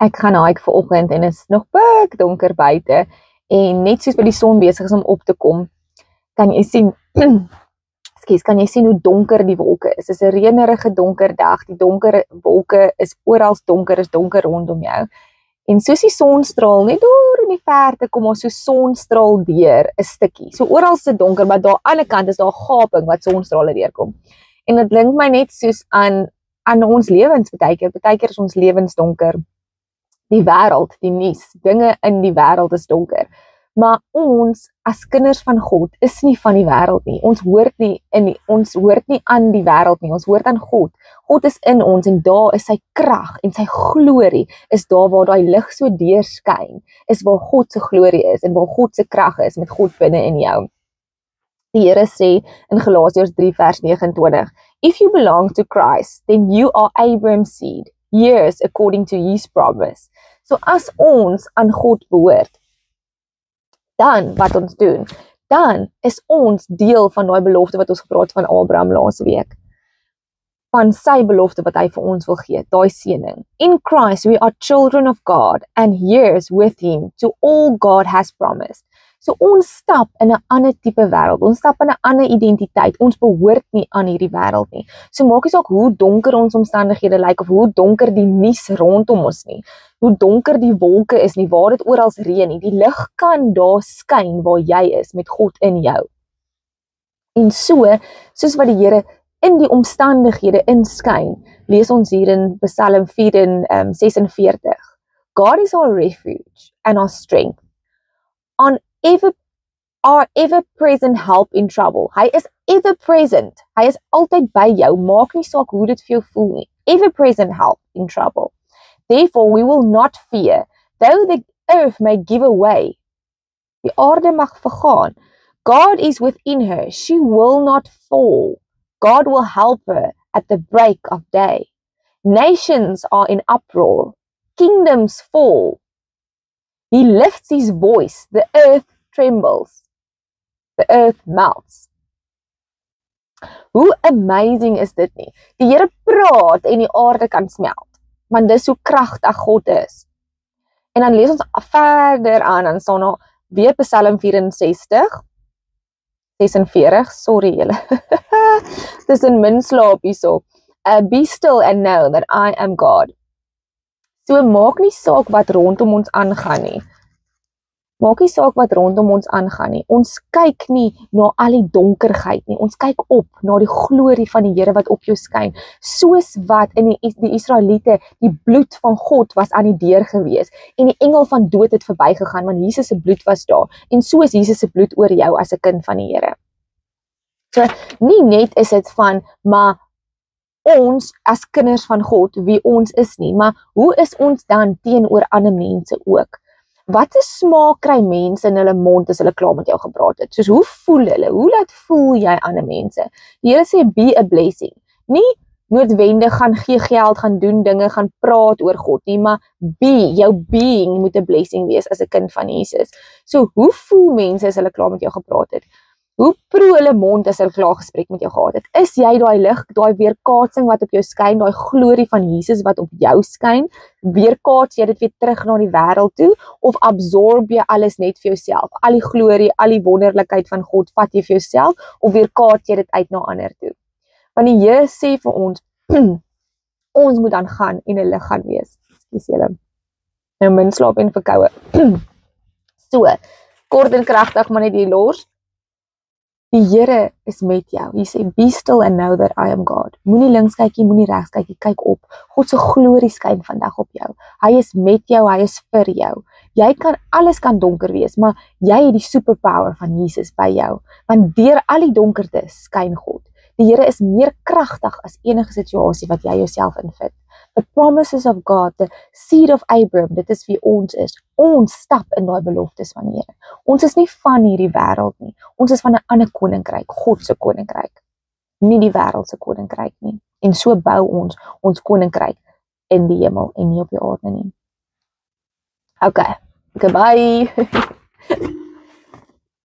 Ek gaan hike vanoggend en is nog donker buite en net soos wat die son besig is om op te kom, kan jy sien kan jy sien hoe donker die wolke is. Dit is 'n reënerige donker dag. Die donker wolke is oral donker rondom jou. En soos die sonstraal net daar in die verte kom ons so sonstraal deur 'n stukkie. So oral is dit donker, maar daar aan die ander kant is daar 'n gaping wat sonstrale deurkom. En dit klink my net soos aan ons lewens baie keer is ons lewens donker. Die wêreld, die nuus, dinge in die wêreld is donker. Maar ons as kinders van God is nie van die wêreld nie. Ons hoort nie aan die wêreld nie. Ons hoort aan God. God is in ons en daar is sy krag en sy glorie is daar waar daai lig so deurskyn. Is waar God se glorie is en waar God se krag is met God binne in jou. Die Here sê in Galasiërs 3 vers 29, "If you belong to Christ, then you are Abraham's seed, heirs according to his promise." So as ons aan God behoort, dan wat ons doen, dan is ons deel van daai belofte wat ons gepraat van Abraham laas week. Van sy belofte wat hy vir ons wil gee, daai seëning. In Christ we are children of God and heirs with him to all God has promised. So ons stap in 'n ander tipe wêreld. Ons stap in 'n ander identiteit. Ons behoort nie aan hierdie wêreld nie. So maak nie saak hoe donker ons omstandighede lyk of hoe donker die nuus rondom ons nie. Hoe donker die wolke is nie, waar dit oral reën nie. Die lig kan daar skyn waar jy is met God in jou. En soos wat die Here in die omstandighede inskyn, lees ons hier in Psalm 46. God is our refuge and our strength. Our ever-present help in trouble. Hy is ever-present. Hy is altyd by jou. Maak nie saak hoe dit vir jou voel nie. Ever-present help in trouble. Therefore we will not fear, though the earth may give away. Die aarde mag vergaan. God is within her. She will not fall. God will help her at the break of day. Nations are in uproar. Kingdoms fall. He lifts his voice. The earth trembles. The earth melts. Hoe amazing is dit nie? Die Here praat en die aarde kan smelt. Want dis hoe kragtig God is. En dan lees ons verder aan, dan staan daar weer Psalm 46, sorry julle. Dis in min slaap hierso. Be still and know that I am God. So maak nie saak wat rondom ons aangaan nie. Ons kyk nie na al die donkerheid nie. Ons kyk op na die glorie van die Here wat op jou skyn. Soos wat in die Israeliete, die bloed van God was aan die deur gewees en die engel van dood het verbygegaan want Jesus se bloed was daar. En so is Jesus se bloed oor jou as 'n kind van die Here. So nie net is dit van maar ons as kinders van God wie ons is nie, maar hoe is ons dan teenoor ander mense ook? Wat 'n smaak kry mense in hulle mond as hulle klaar met jou gepraat het? Soos hoe voel hulle? Hoe laat voel jy ander mense? Die Here sê be a blessing. Nie noodwendig gaan gee geld, gaan doen dinge, gaan praat oor God nie, maar jou being moet 'n blessing wees as 'n kind van Jesus. So hoe voel mense as hulle klaar met jou gepraat het? Hoe proe hulle mond as hulle klaar gesprek met jou gehad het? Is jy daai lig, daai weerkaatsing wat op jou skyn, daai glorie van Jesus wat op jou skyn? Weerkaats jy dit weer terug na die wêreld toe of absorb jy alles net vir jouself? Al die glorie, al die wonderlikheid van God vat jy vir jouself of weerkaats jy dit uit na ander toe? Want die Here sê vir ons ons moet dan gaan en 'n lig gaan wees. Ekskuus julle. Nou min slaap en verkoue. So, kort en kragtig maar net die los. Die Here is met jou. Hy sê, be still and know that I am God. Moenie links kyk nie, moenie regs kyk nie, kyk op. God se glorie skyn vandag op jou. Hy is met jou, hy is vir jou. Alles kan donker wees, maar jy het die superpower van Jesus by jou. Want deur al die donkerte skyn God. Die Here is meer kragtig as enige situasie wat jy jouself invind. The promises of God, the seed of Abraham, dit is wie ons is. Ons stap in daai beloftes van die Here. Ons is nie van hierdie wêreld nie. Ons is van 'n ander koninkryk, God se koninkryk. Nie die wêreld se koninkryk nie. En so bou ons koninkryk in die hemel en nie op die aarde nie. Okay, goodbye.